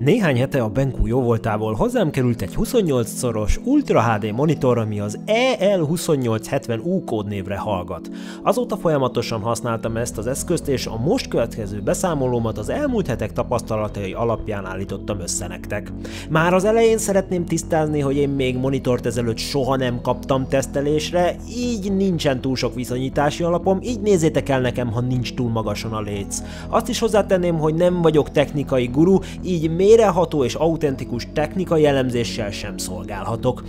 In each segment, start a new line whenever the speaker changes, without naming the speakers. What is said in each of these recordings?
Néhány hete a BenQ jóvoltából hozzám került egy 28-szoros Ultra HD monitor, ami az EL2870U kódnévre hallgat. Azóta folyamatosan használtam ezt az eszközt, és a most következő beszámolómat az elmúlt hetek tapasztalatai alapján állítottam össze nektek. Már az elején szeretném tisztázni, hogy én még monitort ezelőtt soha nem kaptam tesztelésre, így nincsen túl sok viszonyítási alapom, így nézzétek el nekem, ha nincs túl magasan a léc. Azt is hozzátenném, hogy nem vagyok technikai guru, így mélyreható és autentikus technikai elemzéssel sem szolgálhatok.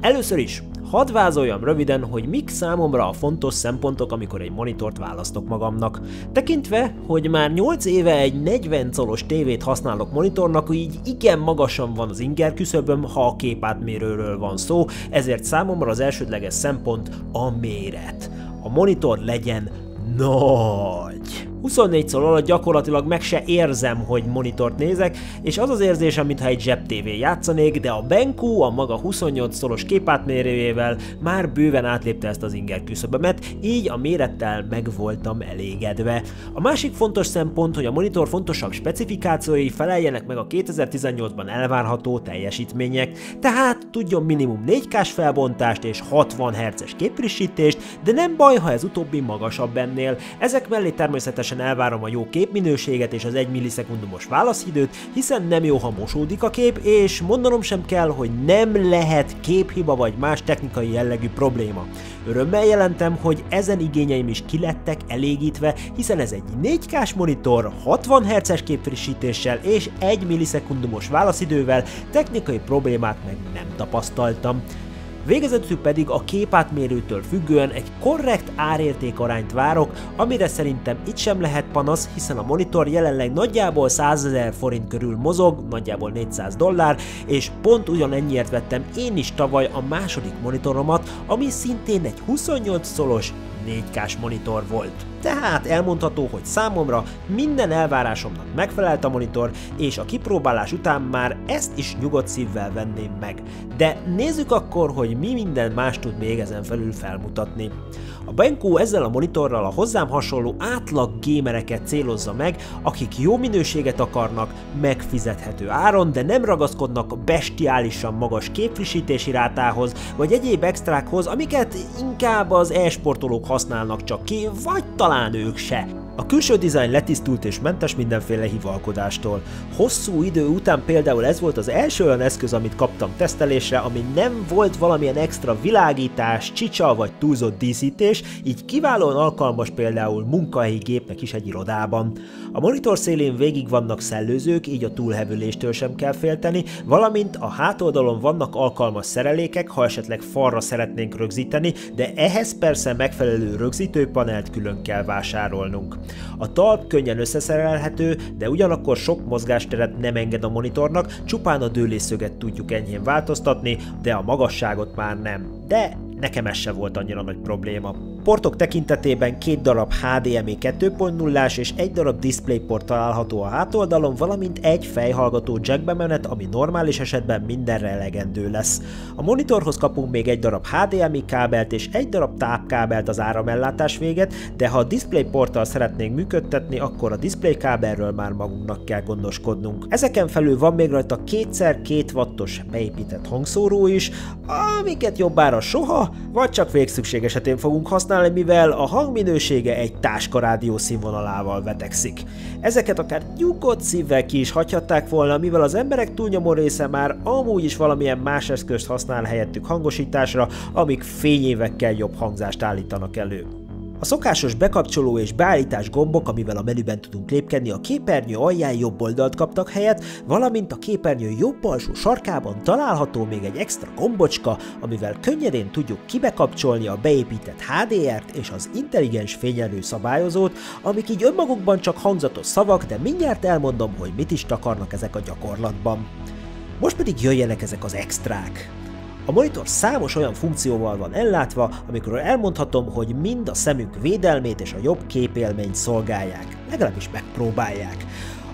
Először is, hadd vázoljam röviden, hogy mik számomra a fontos szempontok, amikor egy monitort választok magamnak. Tekintve, hogy már 8 éve egy 40 colos tévét használok monitornak, így igen magasan van az inger küszöböm, ha a képátmérőről van szó, ezért számomra az elsődleges szempont a méret. A monitor legyen nagy. 24 szor alatt gyakorlatilag meg se érzem, hogy monitort nézek, és az az érzésem, mintha egy zsebtévén játszanék, de a BenQ a maga 28 szoros képátmérőjével már bőven átlépte ezt az inger küszöbömet, így a mérettel meg voltam elégedve. A másik fontos szempont, hogy a monitor fontosabb specifikációi feleljenek meg a 2018-ban elvárható teljesítmények, tehát tudjon minimum 4K-s felbontást és 60 Hz-es képfrissítést, de nem baj, ha ez utóbbi magasabb ennél. Ezek mellé természetesen elvárom a jó képminőséget és az 1 millisekundumos válaszidőt, hiszen nem jó, ha mosódik a kép, és mondanom sem kell, hogy nem lehet képhiba vagy más technikai jellegű probléma. Örömmel jelentem, hogy ezen igényeim is kilettek elégítve, hiszen ez egy 4K-s monitor, 60 Hz-es képfrissítéssel és 1 millisekundumos válaszidővel, technikai problémát meg nem tapasztaltam. Végezetül pedig a képátmérőtől függően egy korrekt árérték arányt várok, amire szerintem itt sem lehet panasz, hiszen a monitor jelenleg nagyjából 100 000 forint körül mozog, nagyjából $400, és pont ugyanennyiért vettem én is tavaly a második monitoromat, ami szintén egy 28 szoros 4K-s monitor volt. Tehát elmondható, hogy számomra minden elvárásomnak megfelelt a monitor, és a kipróbálás után már ezt is nyugodt szívvel venném meg. De nézzük akkor, hogy mi minden más tud még ezen felül felmutatni. A BenQ ezzel a monitorral a hozzám hasonló átlag gamereket célozza meg, akik jó minőséget akarnak, megfizethető áron, de nem ragaszkodnak bestiálisan magas képfrissítési rátához, vagy egyéb extrákhoz, amiket inkább az e-sportolók használnak csak ki, vagy talán ők se. A külső dizájn letisztult és mentes mindenféle hivalkodástól. Hosszú idő után például ez volt az első olyan eszköz, amit kaptam tesztelésre, ami nem volt valamilyen extra világítás, csicsa vagy túlzott díszítés, így kiválóan alkalmas például munkahelyi gépnek is egy irodában. A monitor szélén végig vannak szellőzők, így a túlhevüléstől sem kell félteni, valamint a hátoldalon vannak alkalmas szerelékek, ha esetleg falra szeretnénk rögzíteni, de ehhez persze megfelelő rögzítőpanelt külön kell vásárolnunk. A talp könnyen összeszerelhető, de ugyanakkor sok mozgásteret nem enged a monitornak, csupán a dőlésszöget tudjuk enyhén változtatni, de a magasságot már nem. De nekem ez se volt annyira nagy probléma. Portok tekintetében 2 darab HDMI 2.0-ás és 1 darab DisplayPort található a hátoldalon, valamint egy fejhallgató jackbemenet, ami normális esetben mindenre elegendő lesz. A monitorhoz kapunk még 1 darab HDMI kábelt és 1 darab tápkábelt az áramellátás véget, de ha a DisplayPorttal szeretnénk működtetni, akkor a display kábelről már magunknak kell gondoskodnunk. Ezeken felül van még rajta 2x2 wattos beépített hangszóró is, amiket jobbára soha, vagy csak végszükség esetén fogunk használni, mivel a hangminősége egy táskarádió színvonalával vetekszik. Ezeket akár nyugodt szívvel ki is hagyhatták volna, mivel az emberek túlnyomó része már amúgy is valamilyen más eszközt használ helyettük hangosításra, amik fényévekkel jobb hangzást állítanak elő. A szokásos bekapcsoló és beállítás gombok, amivel a menüben tudunk lépkedni, a képernyő alján jobb oldalt kaptak helyet, valamint a képernyő jobb alsó sarkában található még egy extra gombocska, amivel könnyedén tudjuk kibekapcsolni a beépített HDR-t és az intelligens fényelő szabályozót, amik így önmagukban csak hangzatos szavak, de mindjárt elmondom, hogy mit is takarnak ezek a gyakorlatban. Most pedig jöjjenek ezek az extrák. A monitor számos olyan funkcióval van ellátva, amikor elmondhatom, hogy mind a szemünk védelmét és a jobb képélményt szolgálják, legalábbis megpróbálják.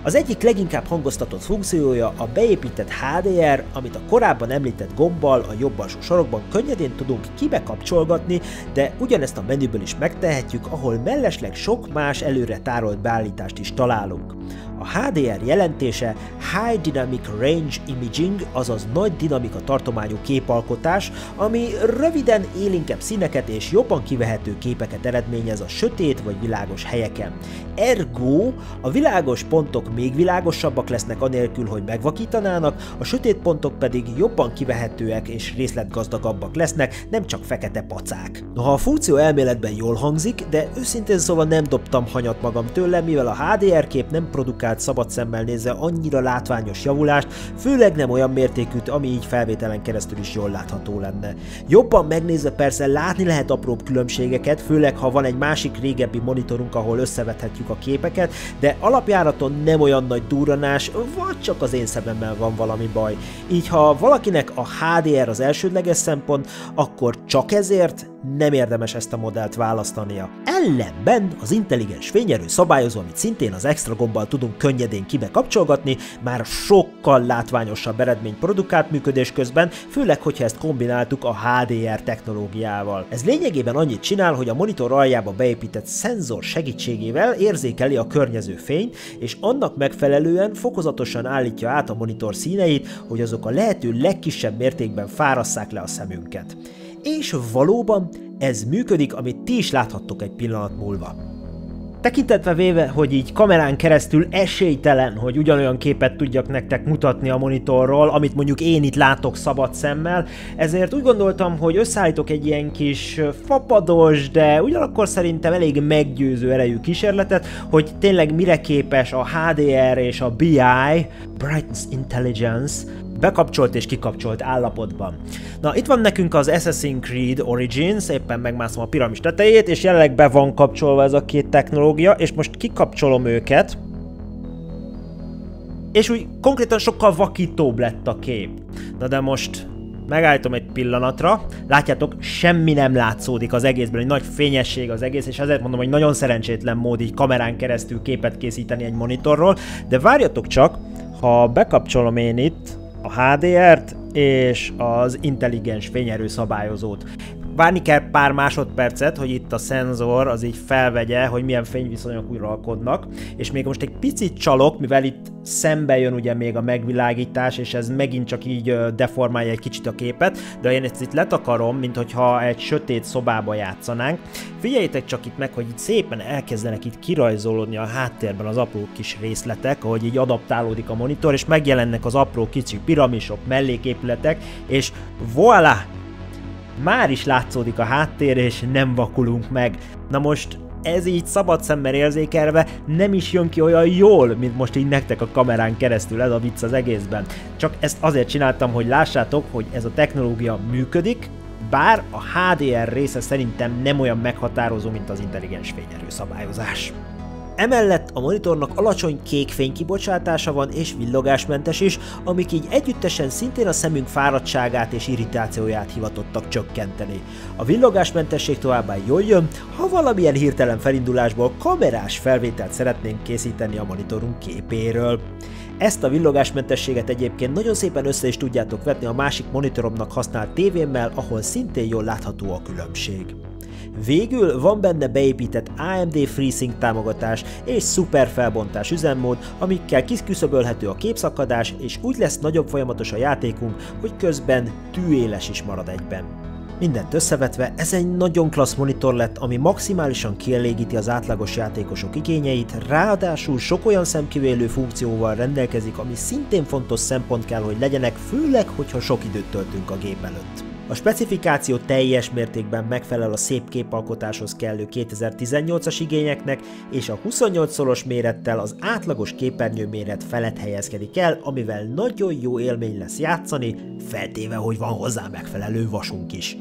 Az egyik leginkább hangoztatott funkciója a beépített HDR, amit a korábban említett gombbal a jobb alsó sarokban könnyedén tudunk kibekapcsolgatni, de ugyanezt a menüből is megtehetjük, ahol mellesleg sok más előre tárolt beállítást is találunk. A HDR jelentése High Dynamic Range Imaging, azaz nagy dinamika tartományú képalkotás, ami röviden élénkebb színeket és jobban kivehető képeket eredményez a sötét vagy világos helyeken. Ergo a világos pontok még világosabbak lesznek anélkül, hogy megvakítanának, a sötét pontok pedig jobban kivehetőek és részletgazdagabbak lesznek, nem csak fekete pacák. Noha a funkció elméletben jól hangzik, de őszintén szóval nem dobtam hanyat magam tőle, mivel a HDR kép nem produkált szabad szemmel nézve annyira látványos javulást, főleg nem olyan mértékűt, ami így felvételen keresztül is jól látható lenne. Jobban megnézve persze látni lehet apróbb különbségeket, főleg ha van egy másik régebbi monitorunk, ahol összevethetjük a képeket, de alapjáraton nem olyan nagy durranás, vagy csak az én szememmel van valami baj. Így ha valakinek a HDR az elsődleges szempont, akkor csak ezért nem érdemes ezt a modellt választania. Ellenben az intelligens fényerő szabályozó, amit szintén az extra gombbal tudunk könnyedén kibe-kapcsolgatni, már sokkal látványosabb eredményt produkált működés közben, főleg, hogyha ezt kombináltuk a HDR technológiával. Ez lényegében annyit csinál, hogy a monitor aljába beépített szenzor segítségével érzékeli a környező fényt, és annak megfelelően fokozatosan állítja át a monitor színeit, hogy azok a lehető legkisebb mértékben fárasszák le a szemünket. És valóban ez működik, amit ti is láthattok egy pillanat múlva. Tekintetve véve, hogy így kamerán keresztül esélytelen, hogy ugyanolyan képet tudjak nektek mutatni a monitorról, amit mondjuk én itt látok szabad szemmel, ezért úgy gondoltam, hogy összeállítok egy ilyen kis fapados, de ugyanakkor szerintem elég meggyőző erejű kísérletet, hogy tényleg mire képes a HDR és a BI, Brightness Intelligence, bekapcsolt és kikapcsolt állapotban. Na, itt van nekünk az Assassin's Creed Origins, éppen megmászom a piramis tetejét, és jelenleg be van kapcsolva ez a két technológia, és most kikapcsolom őket, és úgy konkrétan sokkal vakítóbb lett a kép. Na de most megállítom egy pillanatra, látjátok, semmi nem látszódik az egészben, egy nagy fényesség az egész, és ezért mondom, hogy nagyon szerencsétlen mód így kamerán keresztül képet készíteni egy monitorról, de várjatok csak, ha bekapcsolom én itt a HDR-t és az intelligens fényerő szabályozót. Várni kell pár másodpercet, hogy itt a szenzor az így felvegye, hogy milyen fényviszonyok uralkodnak, és még most egy picit csalok, mivel itt szembe jön ugye még a megvilágítás, és ez megint csak így deformálja egy kicsit a képet, de én ezt itt letakarom, mint hogyha egy sötét szobába játszanánk. Figyeljétek csak itt meg, hogy itt szépen elkezdenek itt kirajzolódni a háttérben az apró kis részletek, ahogy így adaptálódik a monitor, és megjelennek az apró kicsi piramisok, melléképületek, és voilà! Már is látszódik a háttér, és nem vakulunk meg. Na most ez így szabad szemmel érzékelve nem is jön ki olyan jól, mint most így nektek a kamerán keresztül, ez a vicc az egészben. Csak ezt azért csináltam, hogy lássátok, hogy ez a technológia működik, bár a HDR része szerintem nem olyan meghatározó, mint az intelligens fényerő szabályozás. Emellett a monitornak alacsony kék fénykibocsátása van és villogásmentes is, amik így együttesen szintén a szemünk fáradtságát és irritációját hivatottak csökkenteni. A villogásmentesség továbbá jól jön, ha valamilyen hirtelen felindulásból kamerás felvételt szeretnénk készíteni a monitorunk képéről. Ezt a villogásmentességet egyébként nagyon szépen össze is tudjátok vetni a másik monitoromnak használt tévémmel, ahol szintén jól látható a különbség. Végül van benne beépített AMD FreeSync támogatás és szuper felbontás üzemmód, amikkel kiküszöbölhető a képszakadás, és úgy lesz nagyobb folyamatos a játékunk, hogy közben tűéles is marad egyben. Mindent összevetve, ez egy nagyon klassz monitor lett, ami maximálisan kielégíti az átlagos játékosok igényeit, ráadásul sok olyan szemkivélő funkcióval rendelkezik, ami szintén fontos szempont kell, hogy legyenek, főleg, hogyha sok időt töltünk a gép előtt. A specifikáció teljes mértékben megfelel a szép képalkotáshoz kellő 2018-as igényeknek, és a 28-szoros mérettel az átlagos képernyő méret felett helyezkedik el, amivel nagyon jó élmény lesz játszani, feltéve, hogy van hozzá megfelelő vasunk is.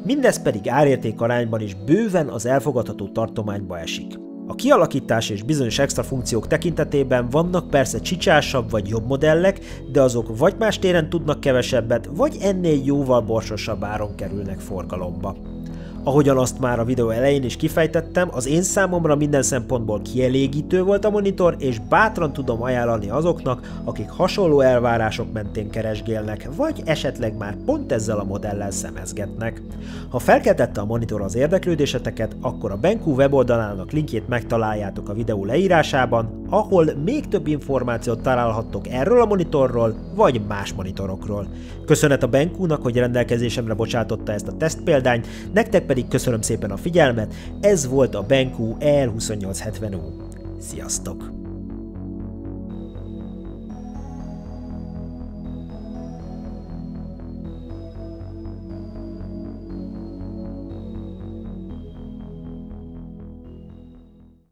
Mindez pedig árérték arányban is bőven az elfogadható tartományba esik. A kialakítás és bizonyos extra funkciók tekintetében vannak persze csicsásabb vagy jobb modellek, de azok vagy más téren tudnak kevesebbet, vagy ennél jóval borsosabb áron kerülnek forgalomba. Ahogyan azt már a videó elején is kifejtettem, az én számomra minden szempontból kielégítő volt a monitor, és bátran tudom ajánlani azoknak, akik hasonló elvárások mentén keresgélnek, vagy esetleg már pont ezzel a modellel szemezgetnek. Ha felkeltette a monitor az érdeklődéseteket, akkor a BenQ weboldalának linkjét megtaláljátok a videó leírásában, ahol még több információt találhattok erről a monitorról, vagy más monitorokról. Köszönet a BenQ-nak, hogy rendelkezésemre bocsátotta ezt a tesztpéldányt, nektek pedig köszönöm szépen a figyelmet, ez volt a BenQ EL2870U. Sziasztok!